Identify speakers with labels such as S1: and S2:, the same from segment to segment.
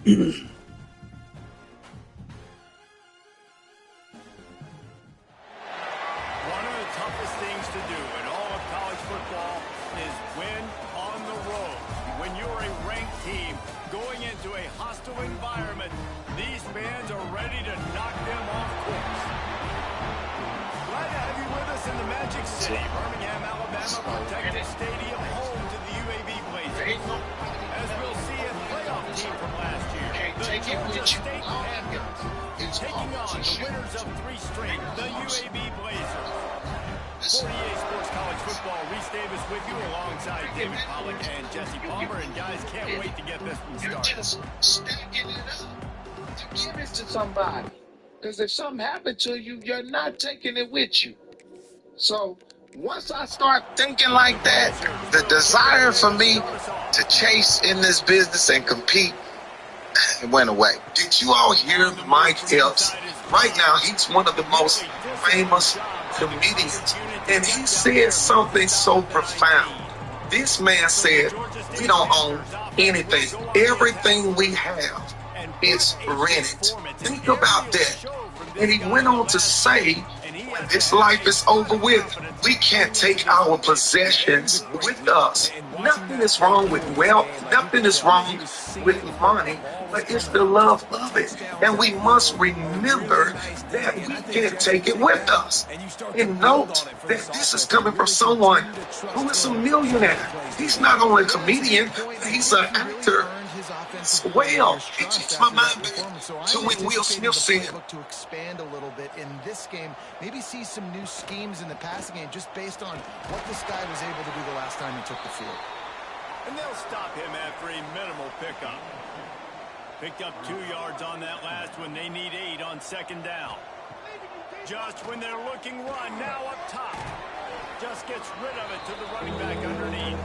S1: of the toughest things to do in all of college football is win on the road. When you're a ranked team going into a hostile environment, these fans are ready to knock them off course. Glad to have you with us in the Magic City, Birmingham, Alabama, Protective Stadium, home to the UAB Blazers. As we'll see a playoff team from last year, the Georgia State Panthers, taking on the winners of 3 straight, the UAB Blazers. 48 Sports College Football, Reese Davis with you alongside David Pollack and Jesse Palmer. And guys, can't wait to get this one started.
S2: Just stacking it up to give it to somebody. Because if something happened to you, you're not taking it with you. So once I start thinking like that, the desire for me to chase in this business and compete, it went away.
S3: Did you all hear Mike Epps? Right now, he's one of the most famous comedians, and he said something so profound. This man said, we don't own anything. Everything we have is rented. Think about that. And he went on to say, when this life is over with, we can't take our possessions with us. Nothing is wrong with wealth. Nothing is wrong with money, but it's the love of it. And we must remember that we can't take it with us. And note that this is coming from someone who is a millionaire. He's not only a comedian, he's an actor as well. It takes my mind back to when Will Smith said,
S4: to expand a little bit in this game, maybe see some new schemes in the passing game just based on what this guy was able to do the last time he took the field.
S1: And they'll stop him after a minimal pickup. Picked up 2 yards on that last one. They need 8 on 2nd down. Just when they're looking run, now up top. Just gets rid of it to the running back underneath.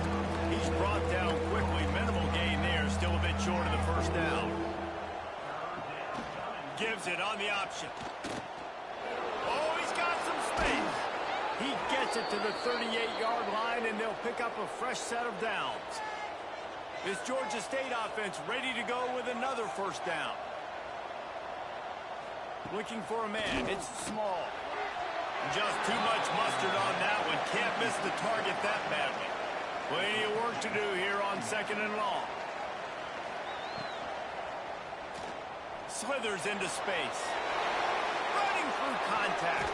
S1: He's brought down quickly. Minimal gain there. Still a bit short of the 1st down. Gives it on the option. Oh, he's got some space. He gets it to the 38-yard line, and they'll pick up a fresh set of downs. This Georgia State offense ready to go with another 1st down. Looking for a man. It's small. Just too much mustard on that one. Can't miss the target that badly. Plenty of work to do here on 2nd and long. Slithers into space. Running through contact.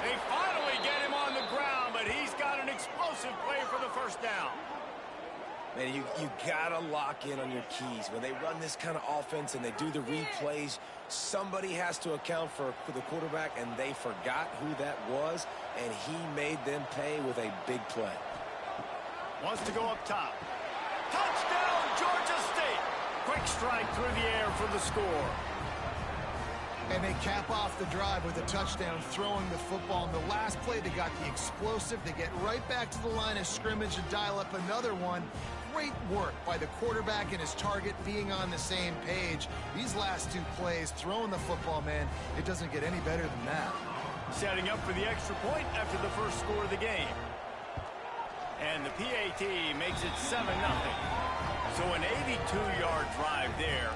S1: They finally get him on the ground, but he's got an explosive play for the 1st down.
S5: Man, you gotta lock in on your keys. When they run this kind of offense and they do the replays, somebody has to account for the quarterback, and they forgot who that was, and he made them pay with a big play.
S1: Wants to go up top. Touchdown, Georgia State. Quick strike through the air for the score.
S4: And they cap off the drive with a touchdown, throwing the football. In the last play, they got the explosive. They get right back to the line of scrimmage and dial up another one. Great work by the quarterback and his target being on the same page. These last 2 plays, throwing the football, man, it doesn't get any better than that.
S1: Setting up for the extra point after the 1st score of the game. And the PAT makes it 7-0. So an 82-yard drive there.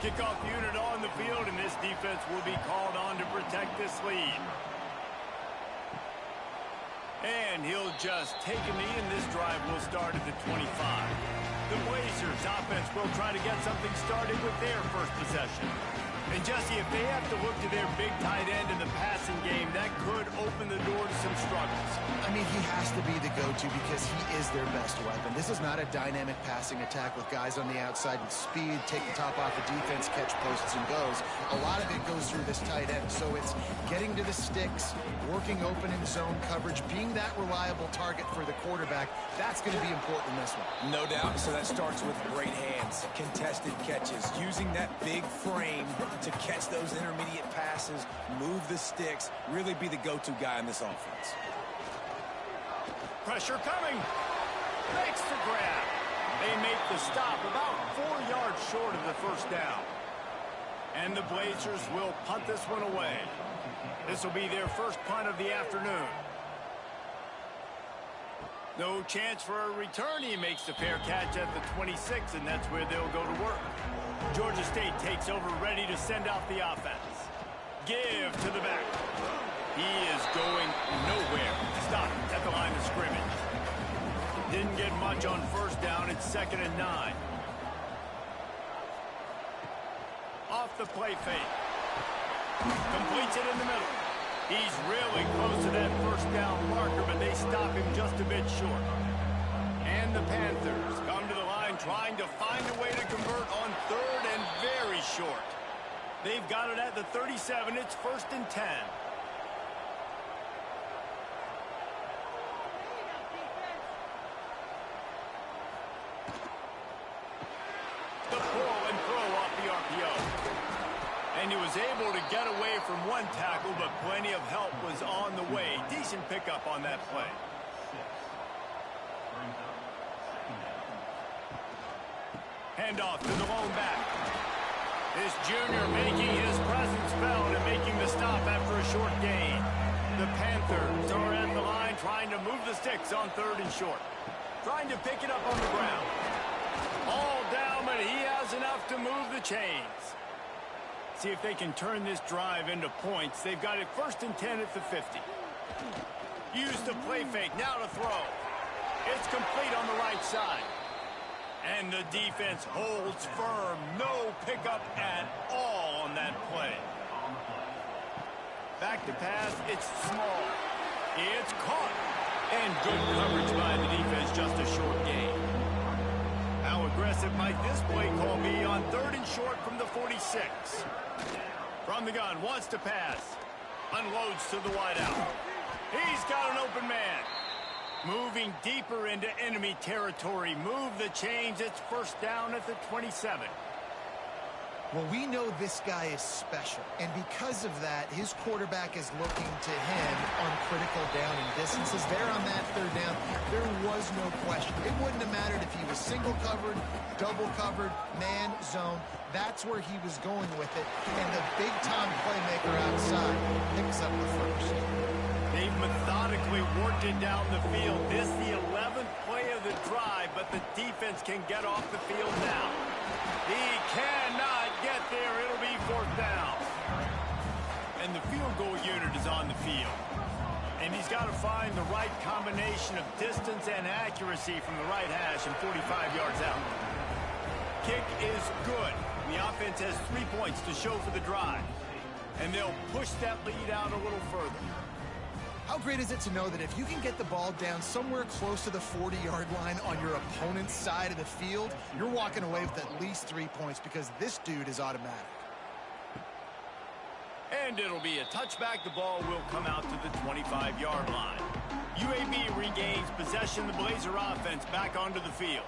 S1: Kickoff unit on the field, and this defense will be called on to protect this lead. And he'll just take a knee, and this drive will start at the 25. The Blazers offense will try to get something started with their first possession. And Jesse, if they have to look to their big tight end in the passing game, that could open the door to some struggles.
S4: I mean, he has to be the go-to because he is their best weapon. This is not a dynamic passing attack with guys on the outside with speed, take the top off the defense, catch posts and goes. A lot of it goes through this tight end. So it's getting to the sticks, working open in zone coverage, being that reliable target for the quarterback. That's going to be important in this one.
S5: No doubt. So that starts with great hands, contested catches, using that big frame to catch those intermediate passes, move the sticks, really be the go-to guy in this offense.
S1: Pressure coming. Makes the grab. They make the stop about 4 yards short of the 1st down. And the Blazers will punt this one away. This will be their first punt of the afternoon. No chance for a return. He makes the fair catch at the 26, and that's where they'll go to work. Georgia State takes over, ready to send out the offense. Give to the back. He is going nowhere. Stop at the line of scrimmage. Didn't get much on first down. It's 2nd and 9. Off the play fake. Completes it in the middle. He's really close to that first down marker, but they stop him just a bit short. And the Panthers come to the line trying to find a way to convert on 3rd and very short. They've got it at the 37. It's 1st and 10. The pull and throw off the RPO. And he was able to get away from one tackle, but plenty of help was on the way. Decent pickup on that play. Handoff to the lone back. This junior making his presence felt and making the stop after a short gain. The Panthers are at the line trying to move the sticks on 3rd and short. Trying to pick it up on the ground. All down, but he has enough to move the chains. See if they can turn this drive into points. They've got it 1st and 10 at the 50. Use the play fake, now to throw. It's complete on the right side. And the defense holds firm. No pickup at all on that play. Back to pass, it's small. It's caught. And good coverage by the defense, just a short gain. How aggressive might this play call be on 3rd and short from the 46? From the gun, wants to pass. Unloads to the wideout. He's got an open man. Moving deeper into enemy territory. Move the chains. It's 1st down at the 27.
S4: Well, we know this guy is special, and because of that, his quarterback is looking to him on critical down and distances. There on that 3rd down, there was no question. It wouldn't have mattered if he was single covered, double covered, man, zone. That's where he was going with it, and the big-time playmaker outside picks up the 1st.
S1: They've methodically worked it down the field. This the 11th play of the drive, but the defense can get off the field now. He cannot get there. It'll be 4th down. And the field goal unit is on the field. And he's got to find the right combination of distance and accuracy from the right hash and 45 yards out. Kick is good. The offense has 3 points to show for the drive. And they'll push that lead out a little further.
S4: How great is it to know that if you can get the ball down somewhere close to the 40-yard line on your opponent's side of the field, you're walking away with at least 3 points because this dude is automatic.
S1: And it'll be a touchback. The ball will come out to the 25-yard line. UAB regains possession. The Blazer offense back onto the field.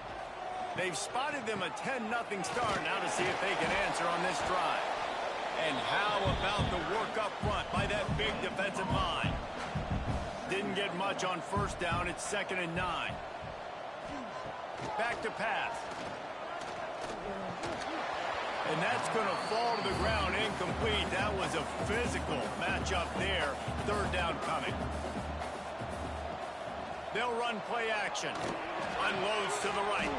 S1: They've spotted them a 10-0 start. Now to see if they can answer on this drive. And how about the work up front by that big defensive line? Didn't get much on 1st down. It's 2nd and 9. Back to pass. And that's going to fall to the ground incomplete. That was a physical matchup there. 3rd down coming. They'll run play action. Unloads to the right.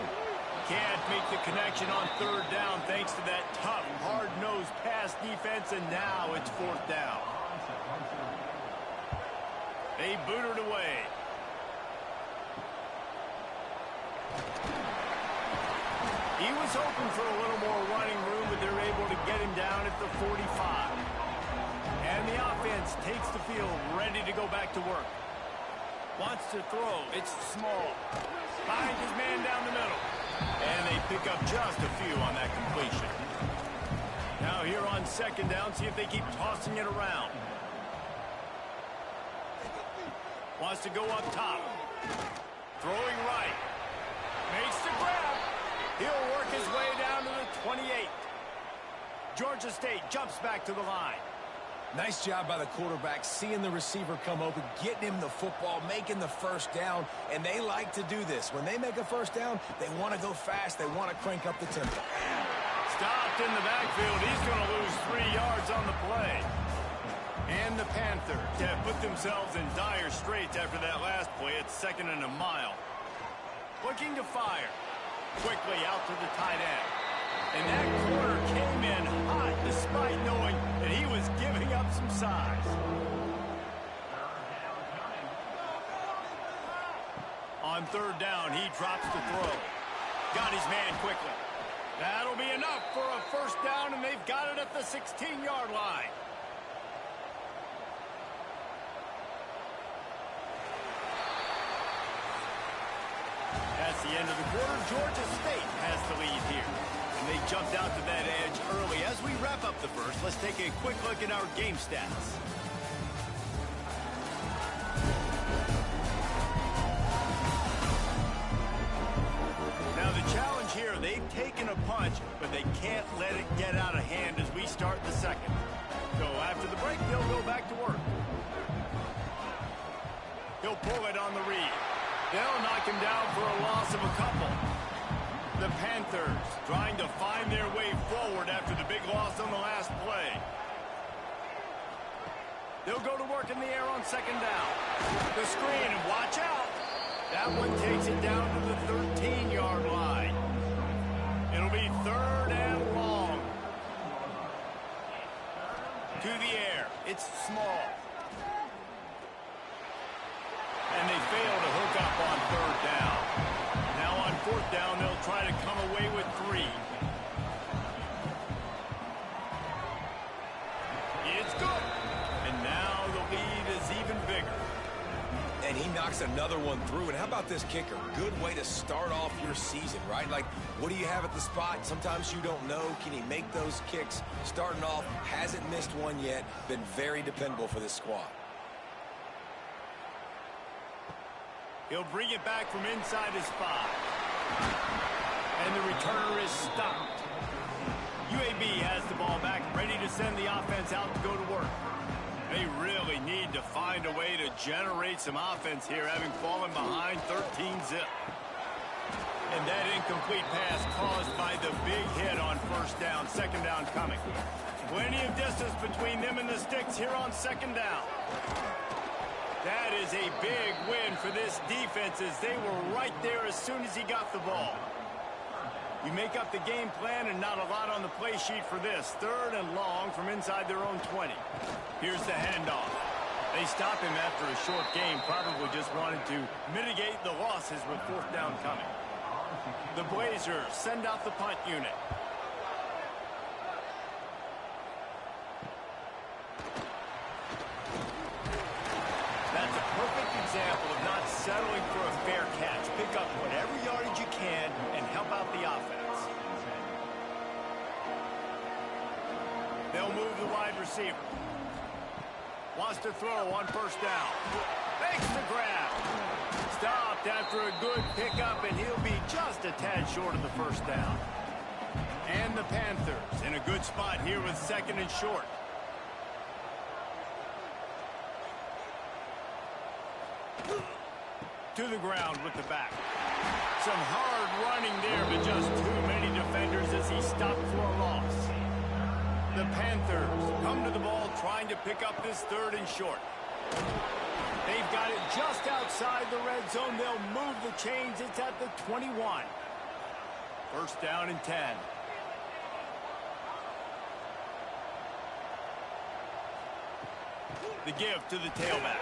S1: Can't make the connection on 3rd down thanks to that tough, hard-nosed pass defense, and now it's 4th down. They boot it away. He was hoping for a little more running room, but they're able to get him down at the 45. And the offense takes the field, ready to go back to work. Wants to throw. It's small. Finds his man down the middle. And they pick up just a few on that completion. Now here on 2nd down, see if they keep tossing it around. Wants to go up top. Throwing right. Makes the grab. He'll work his way down to the 28. Georgia State jumps back to the line.
S5: Nice job by the quarterback, seeing the receiver come open, getting him the football, making the 1st down, and they like to do this. When they make a 1st down, they want to go fast. They want to crank up the tempo.
S1: Stopped in the backfield. He's going to lose 3 yards on the play. And the Panthers have put themselves in dire straits after that last play. It's 2nd and a mile. Looking to fire. Quickly out to the tight end. And that corner came in hot despite knowing that he was giving up some size. On third down, he drops the throw. Got his man quickly. That'll be enough for a first down, and they've got it at the 16-yard line. That's the end of the quarter. Georgia State has the lead here. And they jumped out to that edge early. As we wrap up the first, let's take a quick look at our game stats. Now the challenge here, they've taken a punch, but they can't let it get out of hand as we start the second. So after the break, they'll go back to work. He'll pull it on the read. They'll knock him down for a loss of a couple. The Panthers trying to find their way forward after the big loss on the last play. They'll go to work in the air on second down. The screen, and watch out. That one takes it down to the 13-yard line. It'll be third and long. To the air. It's small. And they fail to hook up on third down. Now on fourth down, they'll try to come away with 3. It's good. And now the lead is even bigger.
S5: And he knocks another one through. And how about this kicker? Good way to start off your season, right? Like, what do you have at the spot? Sometimes you don't know. Can he make those kicks? Starting off, hasn't missed one yet. Been very dependable for this squad.
S1: He'll bring it back from inside his 5. And the returner is stopped. UAB has the ball back, ready to send the offense out to go to work. They really need to find a way to generate some offense here, having fallen behind 13-zip. And that incomplete pass caused by the big hit on first down, second down coming. Plenty of distance between them and the sticks here on second down. That is a big win for this defense as they were right there as soon as he got the ball. You make up the game plan and not a lot on the play sheet for this. Third and long from inside their own 20. Here's the handoff. They stop him after a short game, probably just wanted to mitigate the losses with fourth down coming. The Blazers send out the punt unit. That's a perfect example of not settling for a fair catch. Pick up whatever yardage you can and help out the offense. They'll move the wide receiver. Wants to throw on first down. Makes the grab. Stopped after a good pickup, and he'll be just a tad short of the first down. And the Panthers in a good spot here with second and short. To the ground with the back. Some hard running there, but just too many defenders as he stopped for a loss. The Panthers come to the ball trying to pick up this third and short. They've got it just outside the red zone. They'll move the chains. It's at the 21. First down and 10. The give to the tailback.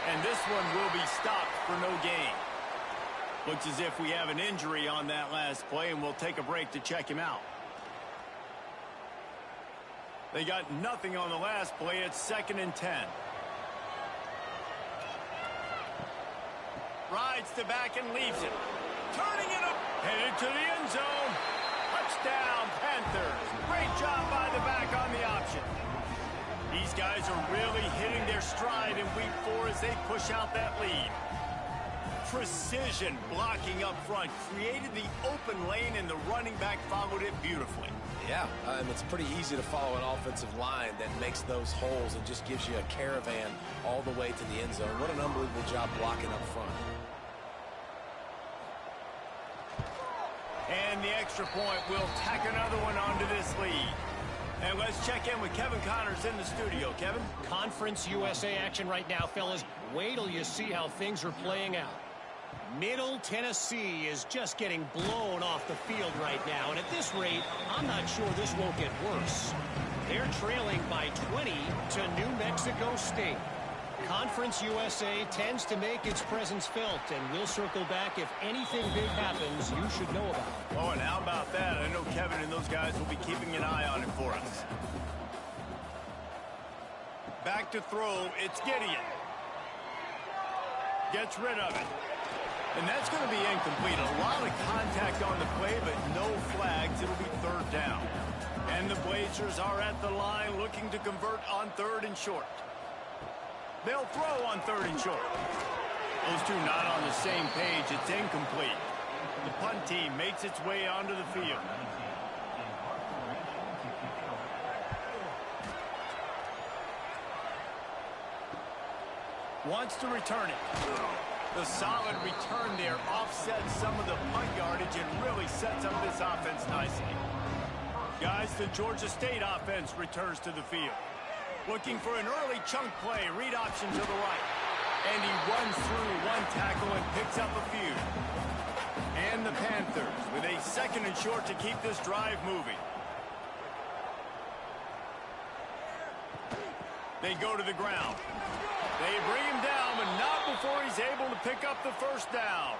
S1: And this one will be stopped for no gain. Looks as if we have an injury on that last play, and we'll take a break to check him out. They got nothing on the last play. It's second and 10. Rides the back and leaves it. Turning it up. Headed to the end zone. Touchdown, Panthers. Great job by the back on the option. These guys are really hitting their stride in week 4 as they push out that lead. Precision blocking up front created the open lane, and the running back followed it beautifully.
S5: Yeah, and it's pretty easy to follow an offensive line that makes those holes and just gives you a caravan all the way to the end zone. What an unbelievable job blocking up front.
S1: And the extra point will tack another one onto this lead. And let's check in with Kevin Connors in the studio. Kevin?
S6: Conference USA action right now, fellas. Wait till you see how things are playing out. Middle Tennessee is just getting blown off the field right now, and at this rate, I'm not sure this won't get worse. They're trailing by 20 to New Mexico State. Conference USA tends to make its presence felt, and we'll circle back if anything big happens you should know about.
S1: Oh, and how about that? I know Kevin and those guys will be keeping an eye on it for us. Back to throw, it's Gideon. Gets rid of it. And that's going to be incomplete. A lot of contact on the play, but no flags. It'll be third down. And the Blazers are at the line looking to convert on third and short. They'll throw on third and short. Those two not on the same page. It's incomplete. The punt team makes its way onto the field. Wants to return it. The solid return there offsets some of the punt yardage and really sets up this offense nicely. Guys, the Georgia State offense returns to the field. Looking for an early chunk play, read option to the right. And he runs through one tackle and picks up a few. And the Panthers with a second and short to keep this drive moving. They go to the ground. They bring him down, but not before he's able to pick up the first down.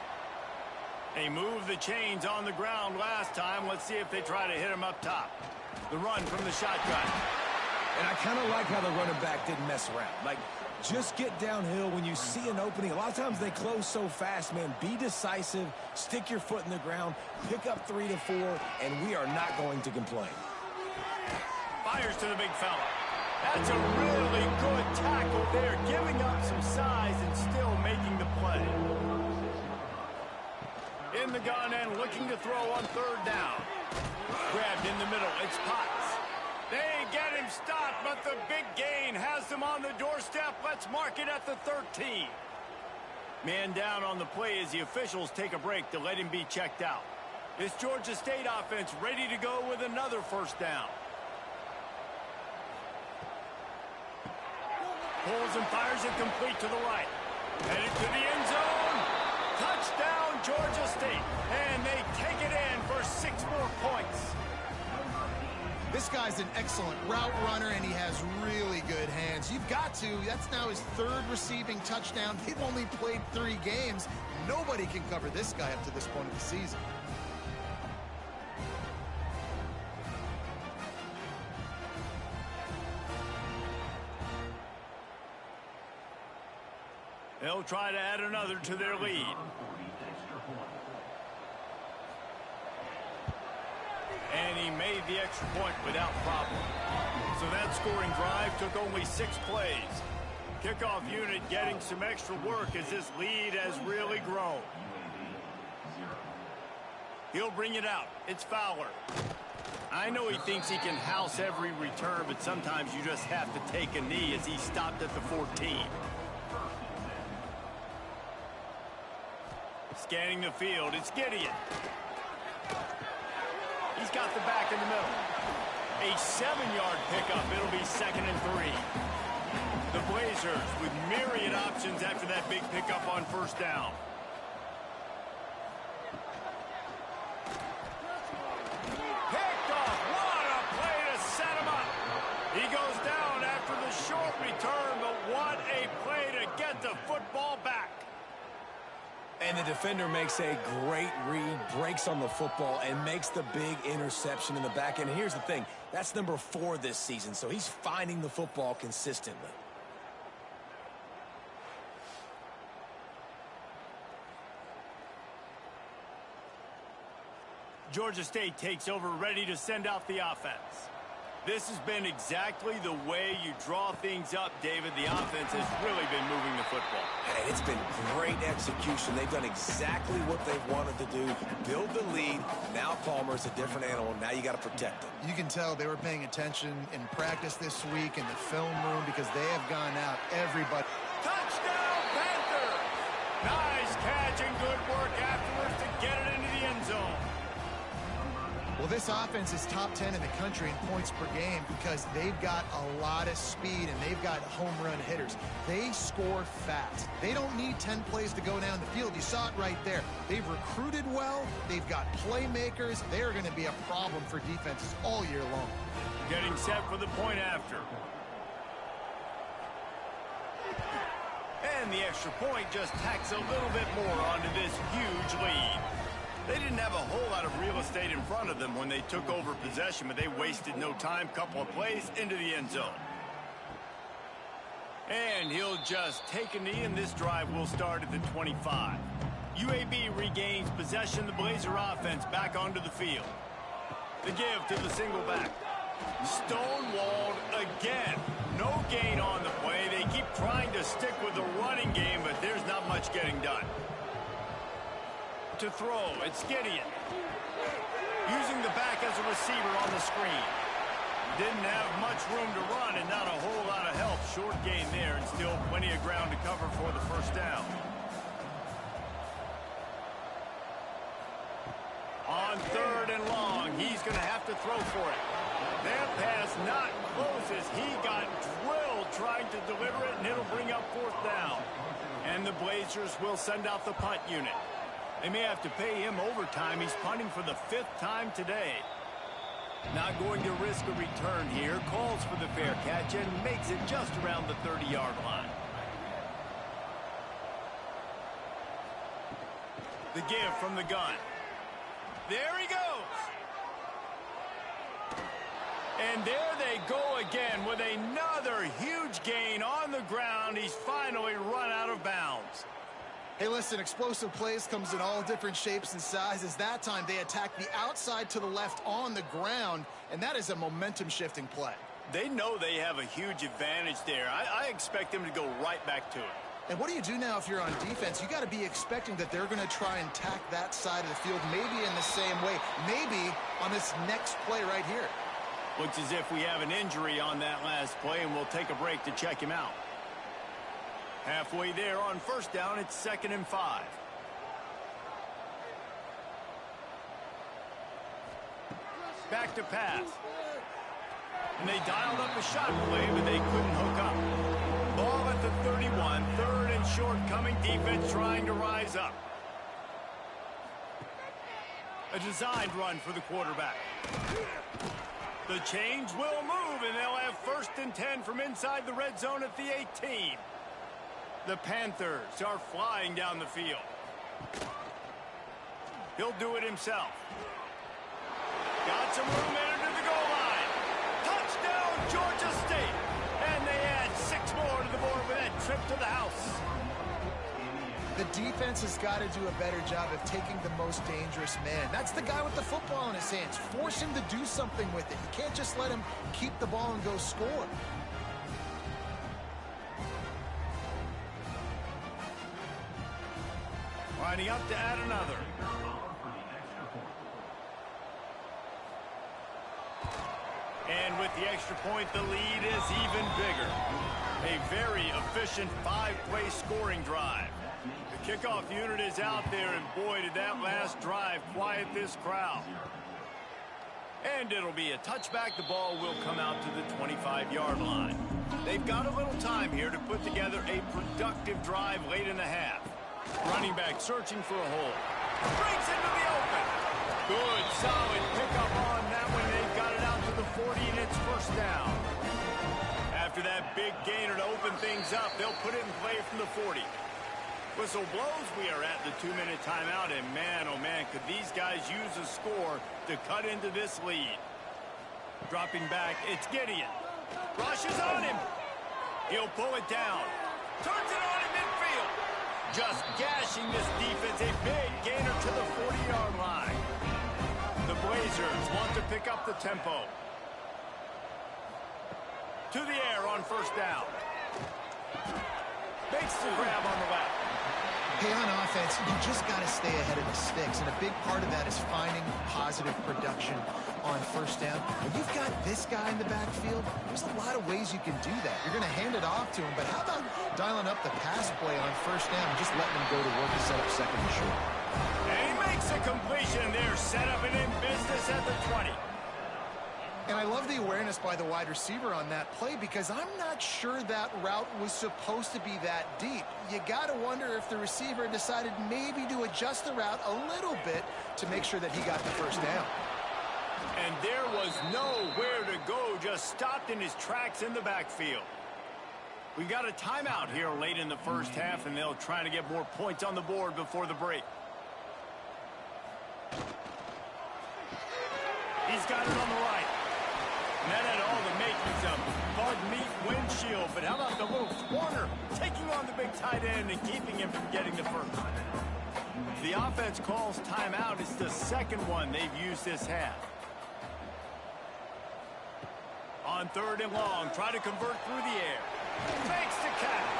S1: They moved the chains on the ground last time. Let's see if they try to hit him up top. The run from the shotgun.
S5: And I kind of like how the running back didn't mess around. Like, just get downhill when you see an opening. A lot of times they close so fast, man. Be decisive, stick your foot in the ground, pick up 3 to 4, and we are not going to complain.
S1: Fires to the big fella. That's a really good tackle there, giving up some size and still making the play. In the gun and looking to throw on third down. Grabbed in the middle, it's Potts. They get him stopped, but the big gain has them on the doorstep. Let's mark it at the 13. Man down on the play as the officials take a break to let him be checked out. This Georgia State offense ready to go with another first down. Pulls and fires it complete to the right. Headed to the end zone. Touchdown, Georgia State. And they take it in for 6 more points.
S4: This guy's an excellent route runner, and he has really good hands. You've got to. That's now his 3rd receiving touchdown. They've only played 3 games. Nobody can cover this guy up to this point of the season.
S1: They'll try to add another to their lead. And he made the extra point without problem. So that scoring drive took only 6 plays. Kickoff unit getting some extra work as this lead has really grown. He'll bring it out. It's Fowler. I know he thinks he can house every return, but sometimes you just have to take a knee as he stopped at the 14. Scanning the field, it's Gideon. He's got the back in the middle. A 7-yard pickup. It'll be 2nd and 3. The Blazers with myriad options after that big pickup on first down. Picked off. What a play to set him up. He goes down after the short return, but what a play to get the football back.
S5: And the defender makes a great read, breaks on the football, and makes the big interception in the back end. And here's the thing, that's number 4 this season, so he's finding the football consistently.
S1: Georgia State takes over, ready to send out the offense. This has been exactly the way you draw things up, David. The offense has really been moving the football.
S5: And it's been great execution. They've done exactly what they've wanted to do. Build the lead. Now Palmer's a different animal. Now you got to protect him.
S4: You can tell they were paying attention in practice this week in the film room because they have gone out everybody.
S1: Touchdown, Panthers! Nice catch and good work afterwards to get it into the end zone.
S4: Well, this offense is top 10 in the country in points per game because they've got a lot of speed and they've got home run hitters. They score fast. They don't need 10 plays to go down the field. You saw it right there. They've recruited well. They've got playmakers. They're going to be a problem for defenses all year long.
S1: Getting set for the point after. And the extra point just tacks a little bit more onto this huge lead. They didn't have a whole lot of real estate in front of them when they took over possession, but they wasted no time. Couple of plays into the end zone. And he'll just take a knee, and this drive will start at the 25. UAB regains possession. The Blazer offense back onto the field. The give to the single back. Stonewalled again. No gain on the play. They keep trying to stick with the running game, but there's not much getting done. To throw, it's Gideon. Using the back as a receiver on the screen. Didn't have much room to run and not a whole lot of help. Short gain there and still plenty of ground to cover for the first down. On 3rd and long, he's going to have to throw for it. That pass not close as he got drilled trying to deliver it, and it'll bring up 4th down. And the Blazers will send out the punt unit. They may have to pay him overtime. He's punting for the 5th time today. Not going to risk a return here. Calls for the fair catch and makes it just around the 30-yard line. The give from the gun. There he goes. And there they go again with another huge gain on the ground. He's finally run out of bounds.
S4: Hey, listen, explosive plays comes in all different shapes and sizes. That time they attack the outside to the left on the ground, and that is a momentum-shifting play.
S1: They know they have a huge advantage there. I expect them to go right back to it.
S4: And what do you do now if you're on defense? You got to be expecting that they're going to try and tack that side of the field, maybe in the same way, maybe on this next play right here.
S1: Looks as if we have an injury on that last play, and we'll take a break to check him out. Halfway there on 1st down, it's 2nd and 5. Back to pass. And they dialed up a shot play, but they couldn't hook up. Ball at the 31, 3rd and short, coming defense trying to rise up. A designed run for the quarterback. The change will move, and they'll have 1st and 10 from inside the red zone at the 18. The Panthers are flying down the field. He'll do it himself. Got some room into the goal line. Touchdown, Georgia State. And they add 6 more to the board with that trip to the house.
S4: The defense has got to do a better job of taking the most dangerous man. That's the guy with the football in his hands. Force him to do something with it. You can't just let him keep the ball and go score.
S1: Lining up to add another. And with the extra point, the lead is even bigger. A very efficient 5-play scoring drive. The kickoff unit is out there, and boy, did that last drive quiet this crowd. And it'll be a touchback. The ball will come out to the 25-yard line. They've got a little time here to put together a productive drive late in the half. Running back searching for a hole. Breaks into the open. Good, solid pickup on that one. They've got it out to the 40, and it's 1st down. After that big gainer to open things up, they'll put it in play from the 40. Whistle blows. We are at the 2-minute timeout, and man, oh man, could these guys use a score to cut into this lead. Dropping back, it's Gideon. Rushes on him. He'll pull it down. Turns it on in midfield. Just gashing this defense. A big gainer to the 40-yard line. The Blazers want to pick up the tempo. To the air on 1st down. Makes the grab on the left.
S4: Hey, on offense, you just got to stay ahead of the sticks, and a big part of that is finding positive production on 1st down. When you've got this guy in the backfield, there's a lot of ways you can do that. You're going to hand it off to him, but how about dialing up the pass play on 1st down and just letting him go to work to set up 2nd and short?
S1: And he makes a completion there, set up and in business at the 20.
S4: And I love the awareness by the wide receiver on that play because I'm not sure that route was supposed to be that deep. You got to wonder if the receiver decided maybe to adjust the route a little bit to make sure that he got the first down.
S1: And there was nowhere to go, just stopped in his tracks in the backfield. We've got a timeout here late in the first half, and they'll try to get more points on the board before the break. He's got it on the right. And that had all the makings of bug meat windshield. But how about the little corner taking on the big tight end and keeping him from getting the first? The offense calls timeout. It's the second one they've used this half. On 3rd and long, try to convert through the air. Makes the catch.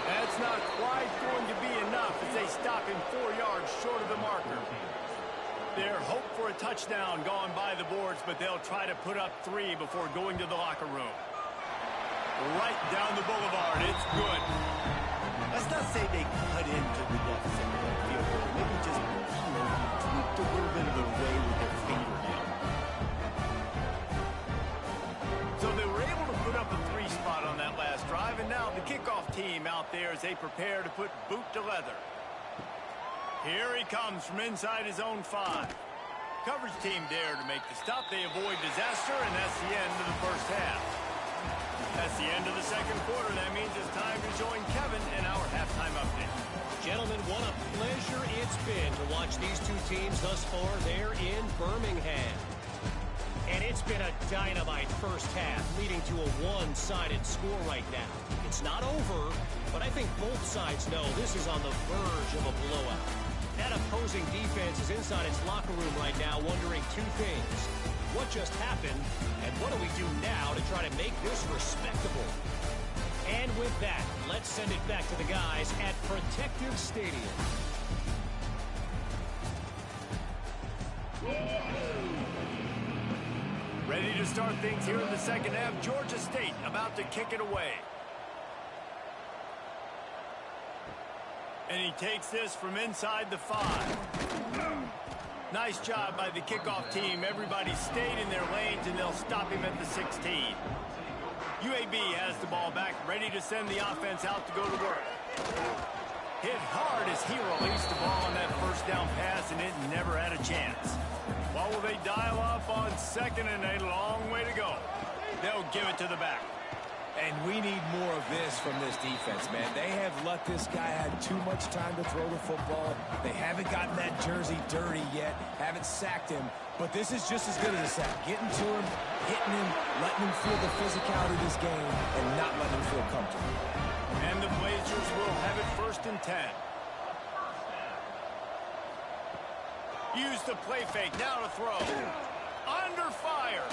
S1: That's not quite going to be enough as they stop him 4 yards short of the marker. Their hope for a touchdown gone by the boards, but they'll try to put up 3 before going to the locker room. Right down the boulevard. It's good.
S7: Let's not say they cut into the deficit with that field goal. Maybe just tweaked a little bit of the way with their fingernail.
S1: So they were able to put up a 3 spot on that last drive, and now the kickoff team out there as they prepare to put boot to leather. Here he comes from inside his own 5. Coverage team there to make the stop. They avoid disaster, and that's the end of the first half. That's the end of the second quarter. That means it's time to join Kevin in our halftime update.
S6: Gentlemen, what a pleasure it's been to watch these two teams thus far there in Birmingham. And it's been a dynamite first half, leading to a one-sided score right now. It's not over, but I think both sides know this is on the verge of a blowout. That opposing defense is inside its locker room right now wondering 2 things. What just happened, and what do we do now to try to make this respectable? And with that, let's send it back to the guys at Protective Stadium.
S1: Ready to start things here in the second half. Georgia State about to kick it away. And he takes this from inside the 5. Nice job by the kickoff team. Everybody stayed in their lanes, and they'll stop him at the 16. UAB has the ball back, ready to send the offense out to go to work. Hit hard as he released the ball on that first down pass, and it never had a chance. Well, will they dial up on 2nd and a long way to go? They'll give it to the back.
S5: And we need more of this from this defense, man. They have let this guy have too much time to throw the football. They haven't gotten that jersey dirty yet, haven't sacked him. But this is just as good as a sack. Getting to him, hitting him, letting him feel the physicality of this game, and not letting him feel comfortable.
S1: And the Blazers will have it 1st and 10. Use the play fake, now to throw. Under fire.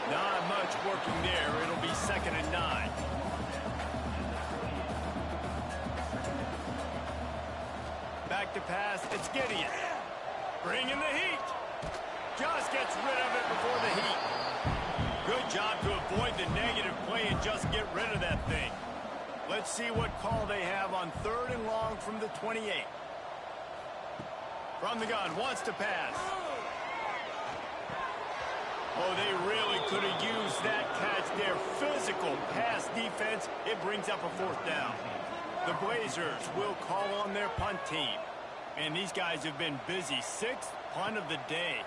S1: Not much working there. It'll be 2nd and 9. Back to pass. It's Gideon. Bringing the heat. Just gets rid of it before the heat. Good job to avoid the negative play and just get rid of that thing. Let's see what call they have on 3rd and long from the 28. From the gun, wants to pass. Oh, they really could have used that catch there. Physical pass defense. It brings up a 4th down. The Blazers will call on their punt team. And these guys have been busy. 6th punt of the day.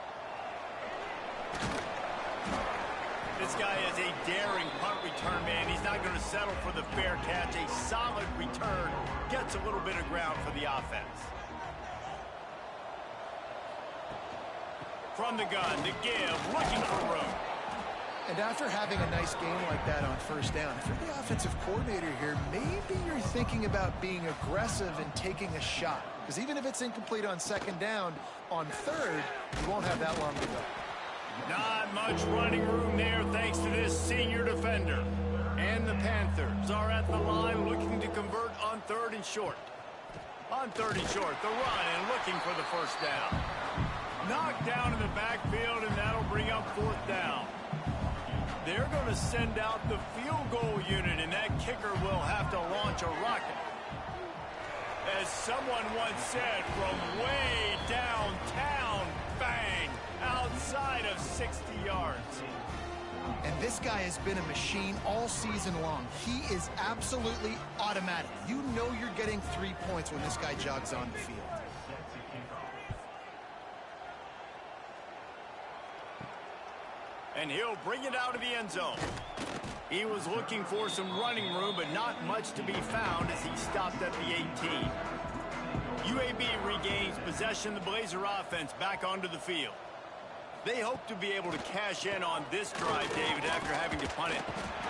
S1: This guy is a daring punt return man. He's not going to settle for the fair catch. A solid return. Gets a little bit of ground for the offense. From the gun, the give, looking for room.
S4: And after having a nice game like that on 1st down, if you're the offensive coordinator here, maybe you're thinking about being aggressive and taking a shot. Because even if it's incomplete on 2nd down, on 3rd, you won't have that long to go.
S1: Not much running room there thanks to this senior defender. And the Panthers are at the line looking to convert on 3rd and short. On 3rd and short, the run and looking for the 1st down. Knocked down in the backfield, and that'll bring up 4th down. They're going to send out the field goal unit, and that kicker will have to launch a rocket. As someone once said, from way downtown, bang, outside of 60 yards.
S4: And this guy has been a machine all season long. He is absolutely automatic. You know you're getting 3 points when this guy jogs on the field.
S1: And he'll bring it out of the end zone. He was looking for some running room, but not much to be found as he stopped at the 18. UAB regains possession of the Blazer offense back onto the field. They hope to be able to cash in on this drive, David, after having to punt it.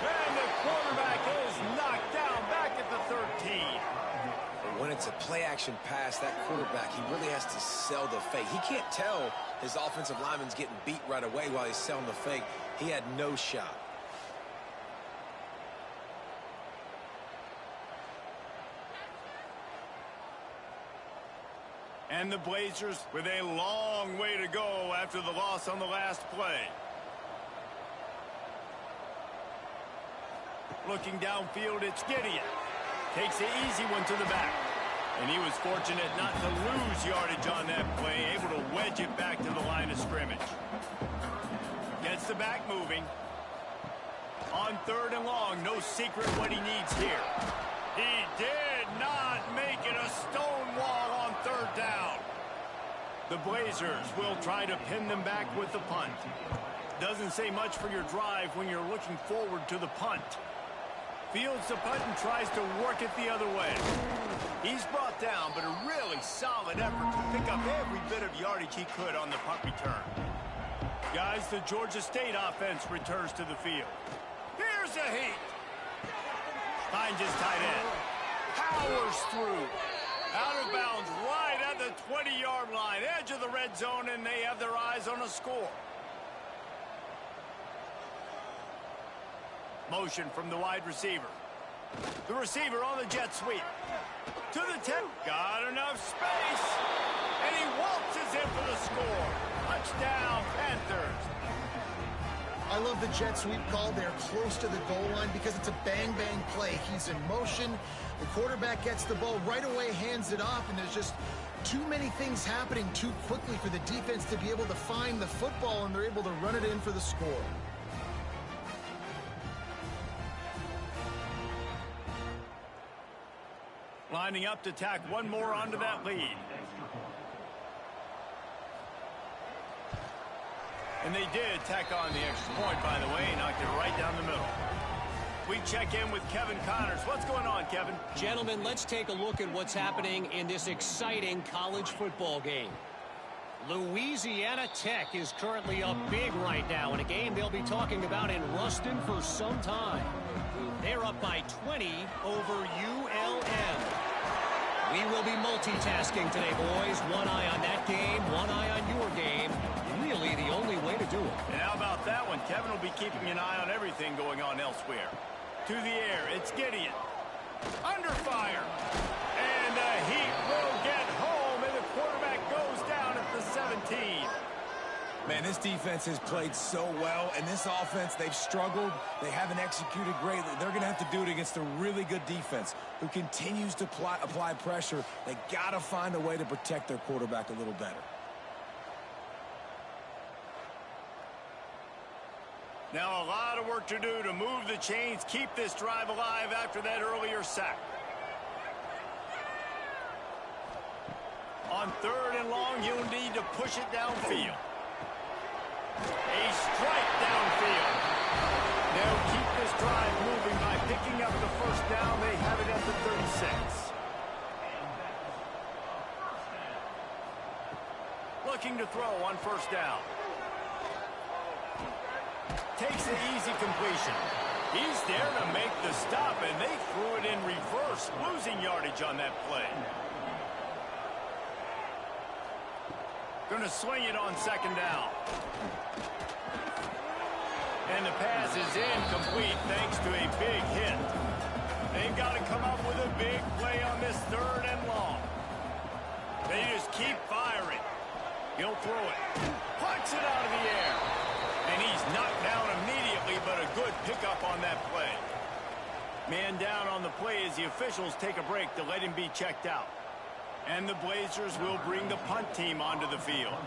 S1: And the quarterback is knocked down back at the 13.
S5: But when it's a play-action pass, that quarterback, he really has to sell the fake. He can't tell his offensive lineman's getting beat right away while he's selling the fake. He had no shot.
S1: And the Blazers with a long way to go after the loss on the last play. Looking downfield, it's Gideon. Takes the easy one to the back. And he was fortunate not to lose yardage on that play, able to wedge it back to the line of scrimmage. Gets the back moving. On 3rd and long, no secret what he needs here. He did not make it a stone wall on 3rd down. The Blazers will try to pin them back with the punt. Doesn't say much for your drive when you're looking forward to the punt. Fields the punt and tries to work it the other way. He's brought down, but a really solid effort to pick up every bit of yardage he could on the punt return. Guys, the Georgia State offense returns to the field. Here's a heat. Finds his tight end. Powers through. Out of bounds right at the 20-yard line. Edge of the red zone, and they have their eyes on a score. Motion from the wide receiver. The receiver on the jet sweep. To the 10. Got enough space. And he waltzes in for the score. Touchdown, Panthers.
S4: I love the jet sweep call. They're close to the goal line because it's a bang-bang play. He's in motion. The quarterback gets the ball right away, hands it off, and there's just too many things happening too quickly for the defense to be able to find the football, and they're able to run it in for the score.
S1: Lining up to tack one more onto that lead. And they did tack on the extra point, by the way, and knocked it right down the middle. We check in with Kevin Connors. What's going on, Kevin?
S6: Gentlemen, let's take a look at what's happening in this exciting college football game. Louisiana Tech is currently up big right now in a game they'll be talking about in Ruston for some time. They're up by 20 over ULM. We will be multitasking today, boys. One eye on that game, one eye on your game. Really the only way to do it.
S1: And how about that one? Kevin will be keeping an eye on everything going on elsewhere. To the air, it's Gideon. Under fire. And the Heat will get home, and the quarterback goes down at the 17.
S5: Man, this defense has played so well, and this offense, they've struggled. They haven't executed greatly. They're going to have to do it against a really good defense who continues to apply pressure. They got to find a way to protect their quarterback a little better.
S1: Now a lot of work to do to move the chains, keep this drive alive after that earlier sack. On 3rd and long, you'll need to push it downfield. A strike downfield. They'll keep this drive moving by picking up the first down. They have it at the 36. Looking to throw on 1st down. Takes the easy completion. He's there to make the stop, and they threw it in reverse, losing yardage on that play. Going to swing it on 2nd down. And the pass is incomplete thanks to a big hit. They've got to come up with a big play on this 3rd and long. They just keep firing. He'll throw it. Puts it out of the air. And he's knocked down immediately, but a good pickup on that play. Man down on the play as the officials take a break to let him be checked out. And the Blazers will bring the punt team onto the field.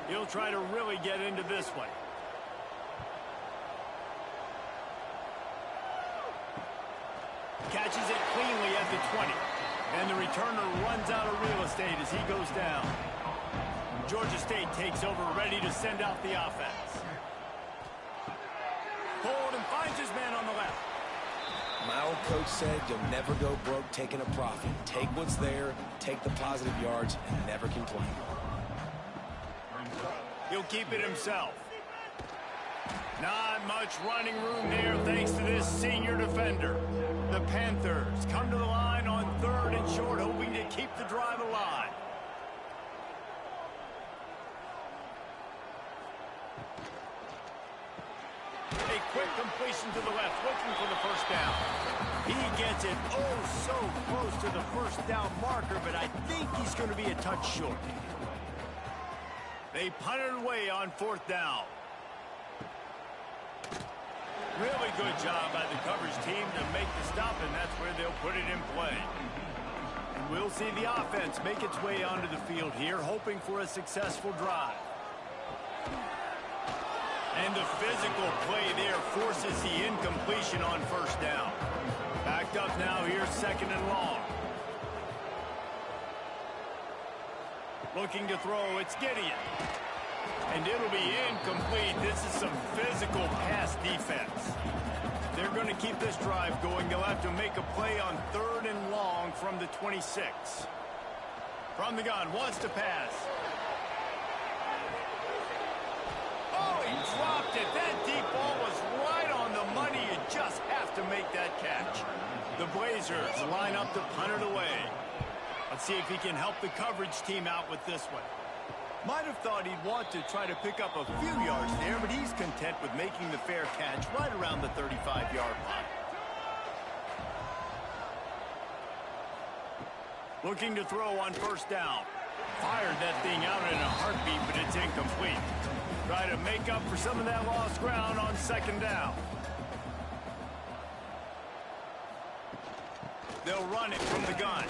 S1: He'll try to really get into this one. Catches it cleanly at the 20. And the returner runs out of real estate as he goes down. Georgia State takes over, ready to send out the offense. Hold and finds his man on the left.
S5: My old coach said you'll never go broke taking a profit. Take what's there, take the positive yards, and never complain.
S1: He'll keep it himself. Not much running room there thanks to this senior defender. The Panthers come to the line on 3rd and short, hoping to keep the drive alive. A quick completion to the left, looking for the first down. He gets it so close to the first down marker, but I think he's going to be a touch short. They punt it away on 4th down. Really good job by the coverage team to make the stop, and that's where they'll put it in play. And we'll see the offense make its way onto the field here, hoping for a successful drive. And the physical play there forces the incompletion on 1st down. Backed up now here, 2nd and long. Looking to throw, it's Gideon. And it'll be incomplete. This is some physical pass defense. They're going to keep this drive going. They'll have to make a play on 3rd and long from the 26. From the gun, wants to pass. Oh, he dropped it. That deep ball was right on the money. You just have to make that catch. The Blazers line up to punt it away. Let's see if he can help the coverage team out with this one. Might have thought he'd want to try to pick up a few yards there, but he's content with making the fair catch right around the 35-yard line. Looking to throw on 1st down. Fired that thing out in a heartbeat, but it's incomplete. Try to make up for some of that lost ground on 2nd down. They'll run it from the gun.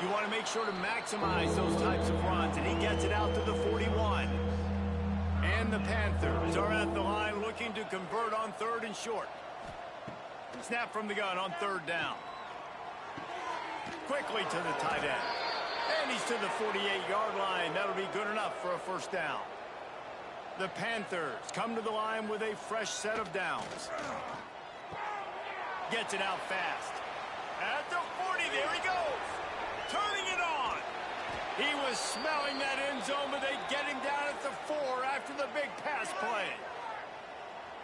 S1: You want to make sure to maximize those types of runs, and he gets it out to the 41. And the Panthers are at the line looking to convert on 3rd and short. Snap from the gun on 3rd down. Quickly to the tight end. And he's to the 48-yard line. That'll be good enough for a 1st down. The Panthers come to the line with a fresh set of downs. Gets it out fast. At the 40, there he goes. Turning it on. He was smelling that end zone, but they get him down at the 4 after the big pass play.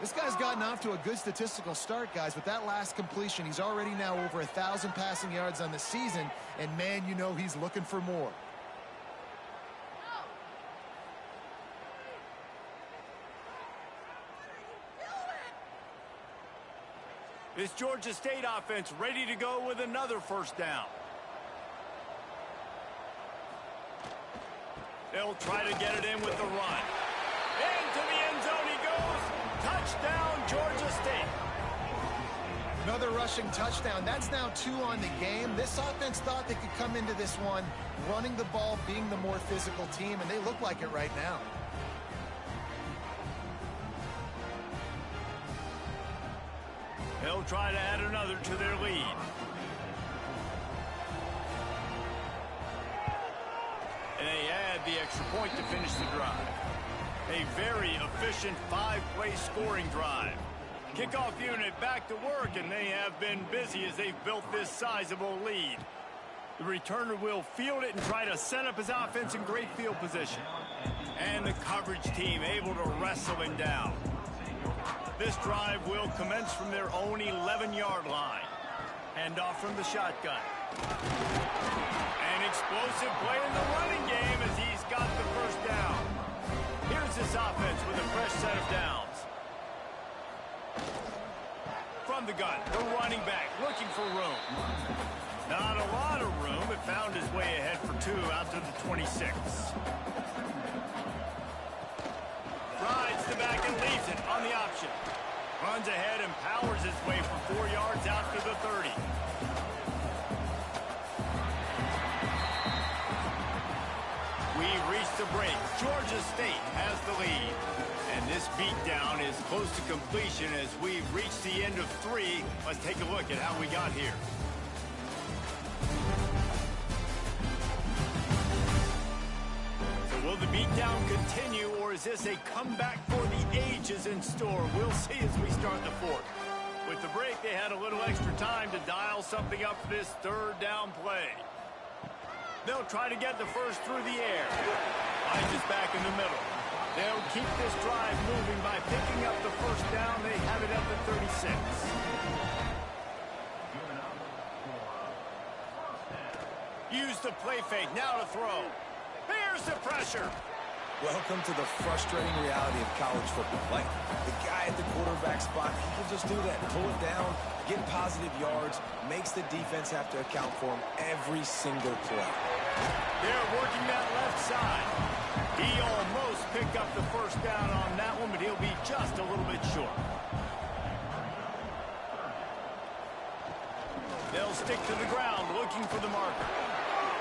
S4: This guy's gotten off to a good statistical start, guys. With that last completion, he's already now over 1,000 passing yards on the season, and man, you know he's looking for more.
S1: This Georgia State offense ready to go with another 1st down. They'll try to get it in with the run. Into the end zone he goes. Touchdown, Georgia State.
S4: Another rushing touchdown. That's now 2 on the game. This offense thought they could come into this one running the ball, being the more physical team, and they look like it right now.
S1: They'll try to add another to their lead. And they add the extra point to finish the drive. A very efficient 5-play scoring drive. Kickoff unit back to work, and they have been busy as they've built this sizable lead. The returner will field it and try to set up his offense in great field position. And the coverage team able to wrestle him down. This drive will commence from their own 11-yard line. Hand off from the shotgun. An explosive play in the running game as he's got the 1st down. Here's this offense with a fresh set of downs. From the gun, the running back looking for room. Not a lot of room, but found his way ahead for 2 out to the 26. Rides the back and leaves it on the option. Runs ahead and powers his way for 4 yards out to the 30. We've reached the break. Georgia State has the lead. And this beatdown is close to completion as we've reached the end of 3. Let's take a look at how we got here. So will the beatdown continue, or is this a comeback for the ages in store? We'll see as we start the 4th. With the break, they had a little extra time to dial something up for this 3rd down play. They'll try to get the first through the air. Hines is back in the middle. They'll keep this drive moving by picking up the first down. They have it at the 36. Use the play fake. Now to throw. Here's the pressure.
S5: Welcome to the frustrating reality of college football. Like, the guy at the quarterback spot, he can just do that. Pull it down, get positive yards, makes the defense have to account for him every single play.
S1: They're working that left side. He almost picked up the first down on that one, but he'll be just a little bit short. They'll stick to the ground, looking for the marker.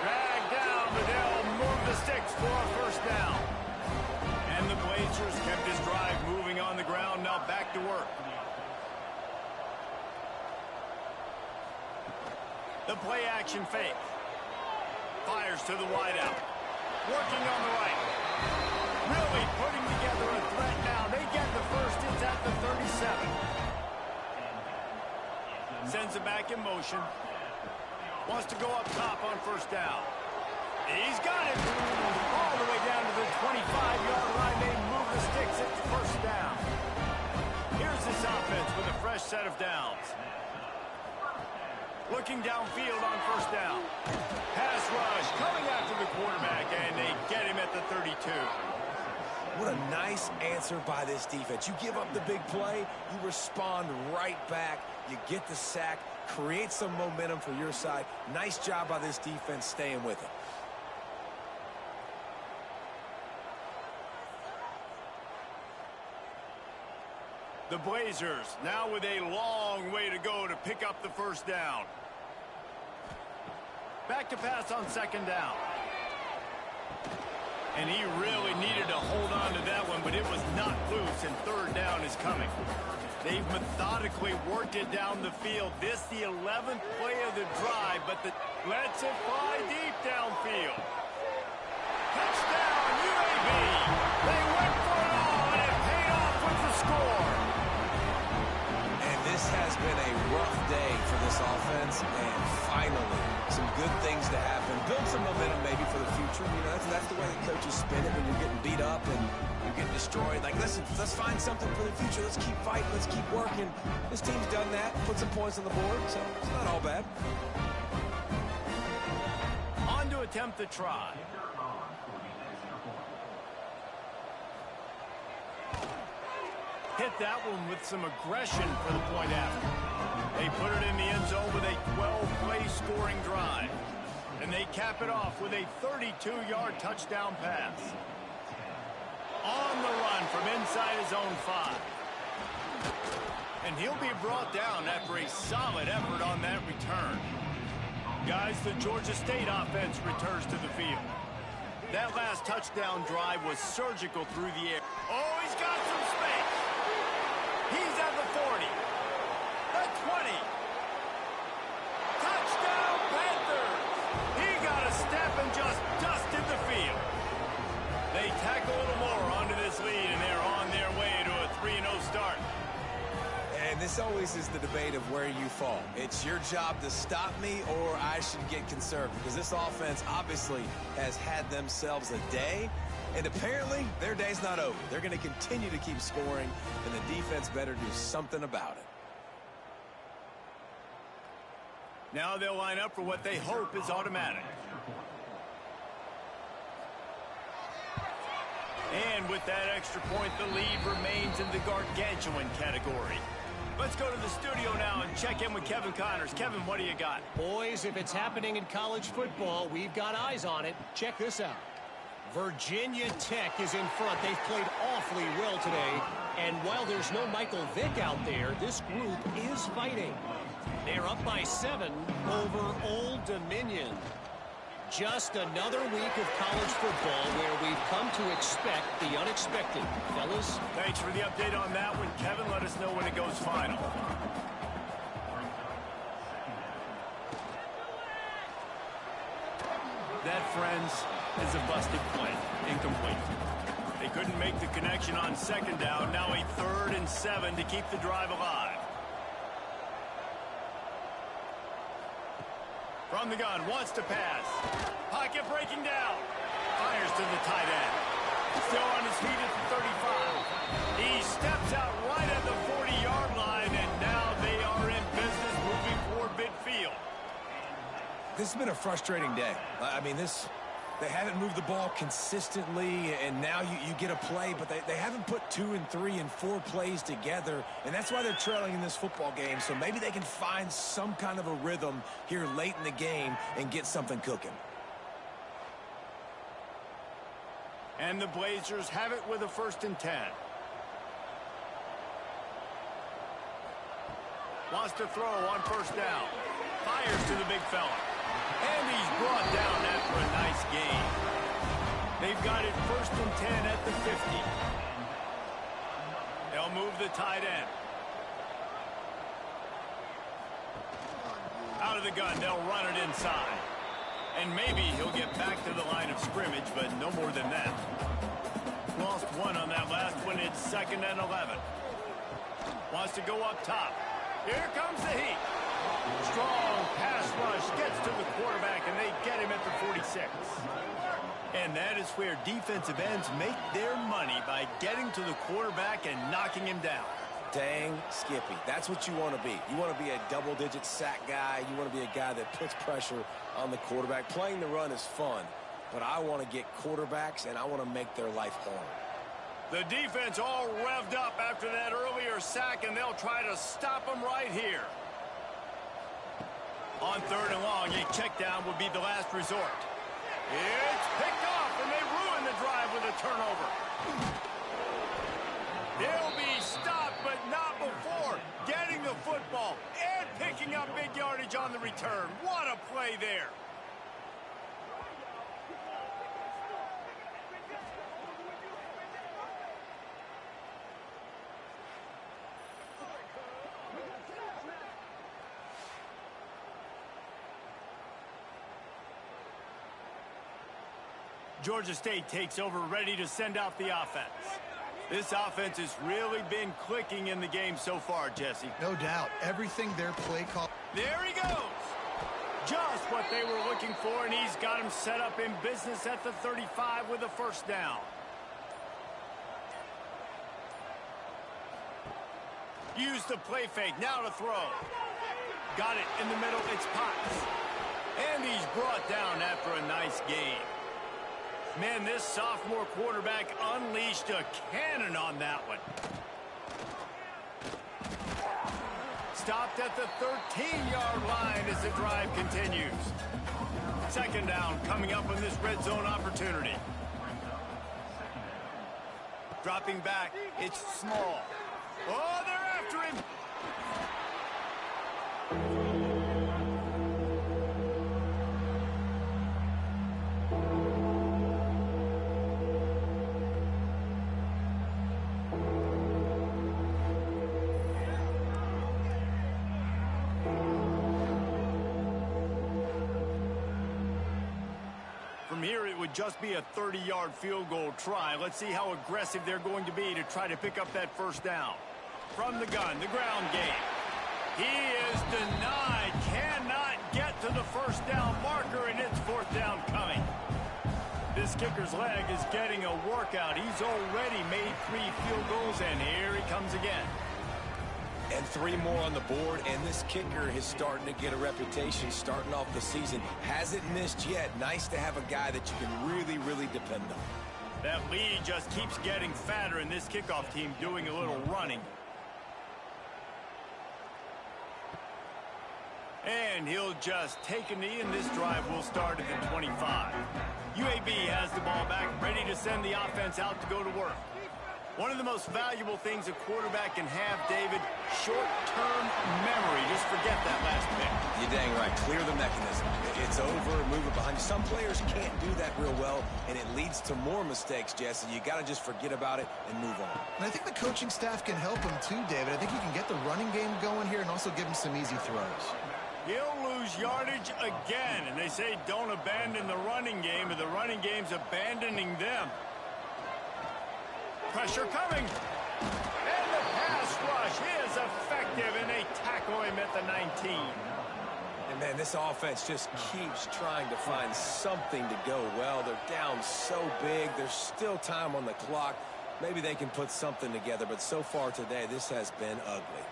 S1: Drag down, but they'll move the sticks for a first down. And the Blazers kept this drive moving on the ground, now back to work. The play action fake. Fires to the wideout. Working on the right. Really putting together a threat now. They get the first. It's at the 37. Sends it back in motion. Wants to go up top on first down. He's got it. All the way down to the 25-yard line. They move the sticks at the first down. Here's this offense with a fresh set of downs. Looking downfield on first down. Pass rush coming after the quarterback, and they get him at the 32.
S5: What a nice answer by this defense. You give up the big play, you respond right back, you get the sack, create some momentum for your side. Nice job by this defense staying with it.
S1: The Blazers now with a long way to go to pick up the first down. Back to pass on second down. And he really needed to hold on to that one, but it was not loose, and third down is coming. They've methodically worked it down the field. This the 11th play of the drive, but lets it fly deep downfield. Touchdown, UAB! They went for it all, and it paid off with the score.
S5: This has been a rough day for this offense, and finally, some good things to happen. Build some momentum maybe for the future. You know, that's the way the coaches spin it when you're getting beat up and you're getting destroyed. Like, listen, let's find something for the future. Let's keep fighting. Let's keep working. This team's done that, put some points on the board, so it's not all bad.
S1: On to attempt the try. Hit that one with some aggression for the point after. They put it in the end zone with a 12-play scoring drive. And they cap it off with a 32-yard touchdown pass. On the run from inside his own 5. And he'll be brought down after a solid effort on that return. Guys, the Georgia State offense returns to the field. That last touchdown drive was surgical through the air. Oh, he's got some space. He's at the 40. The 20. Touchdown, Panthers. He got a step and just dusted the field. They tack a little more onto this lead, and they're on their way to a 3-0 start.
S5: And this always is the debate of where you fall. It's your job to stop me, or I should get conservative, because this offense obviously has had themselves a day. And apparently, their day's not over. They're going to continue to keep scoring, and the defense better do something about it.
S1: Now they'll line up for what they hope is automatic. And with that extra point, the lead remains in the gargantuan category. Let's go to the studio now and check in with Kevin Connors. Kevin, what do you got?
S6: Boys, if it's happening in college football, we've got eyes on it. Check this out. Virginia Tech is in front. They've played awfully well today. And while there's no Michael Vick out there, this group is fighting. They're up by 7 over Old Dominion. Just another week of college football where we've come to expect the unexpected. Fellas?
S1: Thanks for the update on that one, Kevin. Let us know when it goes final. That, friends, is a busted play. Incomplete. They couldn't make the connection on second down. Now a 3rd and 7 to keep the drive alive. From the gun, wants to pass. Pocket breaking down. Fires to the tight end. Still on his feet at the 35. He steps out right at the 40-yard line, and now they are in business moving toward midfield.
S5: This has been a frustrating day. I mean, they haven't moved the ball consistently, and now you get a play, but they haven't put 2 and 3 and 4 plays together, and that's why they're trailing in this football game. So maybe they can find some kind of a rhythm here late in the game and get something cooking.
S1: And the Blazers have it with a 1st and 10. Wants to throw on 1st down. Fires to the big fella. And he's brought down after a nice gain. They've got it 1st and 10 at the 50. They'll move the tight end. Out of the gun, they'll run it inside. And maybe he'll get back to the line of scrimmage, but no more than that. Lost 1 on that last one. It's 2nd and 11. Wants to go up top. Here comes the heat. Strong pass rush gets to the quarterback, and they get him at the 46. And that is where defensive ends make their money, by getting to the quarterback and knocking him down.
S5: Dang Skippy. That's what you want to be. You want to be a double-digit sack guy. You want to be a guy that puts pressure on the quarterback. Playing the run is fun, but I want to get quarterbacks, and I want to make their life hard.
S1: The defense all revved up after that earlier sack, and they'll try to stop him right here. On 3rd and long, a check down would be the last resort. It's picked off, and they ruin the drive with a turnover. They'll be stopped, but not before getting the football and picking up big yardage on the return. What a play there. Georgia State takes over, ready to send out the offense. This offense has really been clicking in the game so far, Jesse.
S4: No doubt. Everything their play call.
S1: There he goes. Just what they were looking for, and he's got him set up in business at the 35 with a 1st down. Use the play fake, now to throw. Got it in the middle, it's Potts. And he's brought down after a nice gain. Man, this sophomore quarterback unleashed a cannon on that one. Stopped at the 13-yard line as the drive continues. 2nd down coming up in this red zone opportunity. Dropping back, it's Small. Oh, they're after him. From here, it would just be a 30-yard field goal try. Let's see how aggressive they're going to be to try to pick up that 1st down. From the gun, the ground game. He is denied. Cannot get to the 1st down marker, and it's 4th down coming. This kicker's leg is getting a workout. He's already made 3 field goals, and here he comes again.
S5: And 3 more on the board, and this kicker is starting to get a reputation starting off the season. Hasn't missed yet. Nice to have a guy that you can really, really depend on.
S1: That lead just keeps getting fatter, and this kickoff team doing a little running. And he'll just take a knee, and this drive will start at the 25. UAB has the ball back, ready to send the offense out to go to work. One of the most valuable things a quarterback can have, David, short-term memory. Just forget that last pick.
S5: You're dang right. Clear the mechanism. It's over, move it behind you. Some players can't do that real well, and it leads to more mistakes, Jesse. You got to just forget about it and move on.
S4: And I think the coaching staff can help him too, David. I think he can get the running game going here and also give him some easy throws.
S1: He'll lose yardage again, and they say don't abandon the running game, but the running game's abandoning them. Pressure coming. And the pass rush is effective, and they tackle him at the 19.
S5: And, man, this offense just keeps trying to find something to go well. They're down so big. There's still time on the clock. Maybe they can put something together, but so far today, this has been ugly.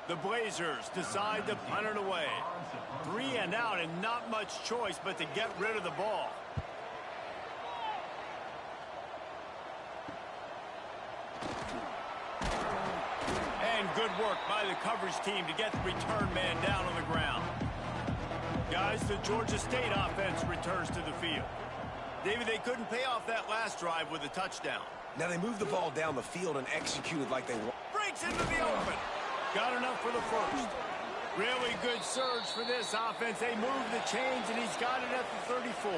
S1: The Blazers decide to punt it away. 3 and out, and not much choice but to get rid of the ball. And good work by the coverage team to get the return man down on the ground. Guys, the Georgia State offense returns to the field. David, they couldn't pay off that last drive with a touchdown.
S5: Now they moved the ball down the field and executed like they want.
S1: Breaks into the open. Got enough for the first. Really good surge for this offense. They move the chains, and he's got it at the 34.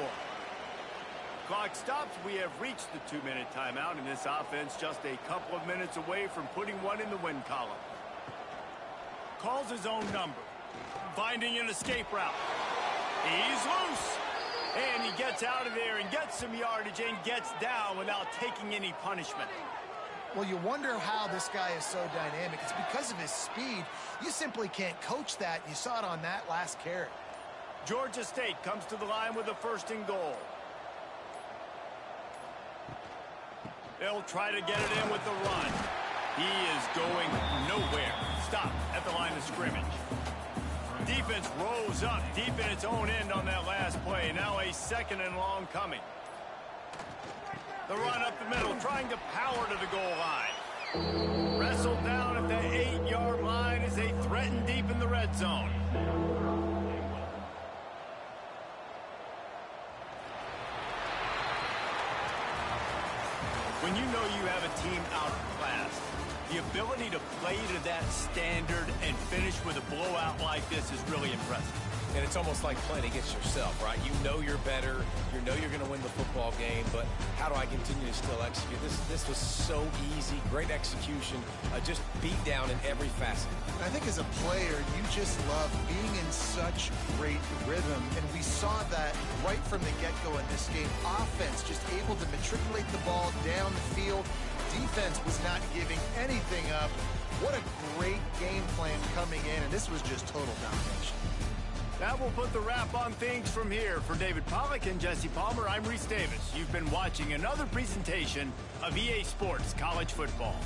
S1: Clock stops. We have reached the 2-minute timeout, and this offense just a couple of minutes away from putting one in the win column. Calls his own number. Finding an escape route. He's loose. And he gets out of there and gets some yardage and gets down without taking any punishment.
S4: Well, you wonder how this guy is so dynamic. It's because of his speed. You simply can't coach that. You saw it on that last carry.
S1: Georgia State comes to the line with a 1st and goal. They'll try to get it in with the run. He is going nowhere. Stop at the line of scrimmage. Defense rose up deep in its own end on that last play. Now a 2nd and long coming. The run up the middle, trying to power to the goal line. Wrestled down at the 8-yard line as they threaten deep in the red zone. When you know you have a team out of class, the ability to play to that standard and finish with a blowout like this is really impressive.
S5: And it's almost like playing against yourself, right? You know you're better. You know you're going to win the football game, but how do I continue to still execute? This was so easy. Great execution. Just beat down in every facet.
S4: I think as a player, you just love being in such great rhythm, and we saw that right from the get-go in this game. Offense just able to matriculate the ball down the field. Defense was not giving anything up. What a great game plan coming in, and this was just total domination.
S1: That will put the wrap on things from here. For David Pollack and Jesse Palmer, I'm Reese Davis. You've been watching another presentation of EA Sports College Football.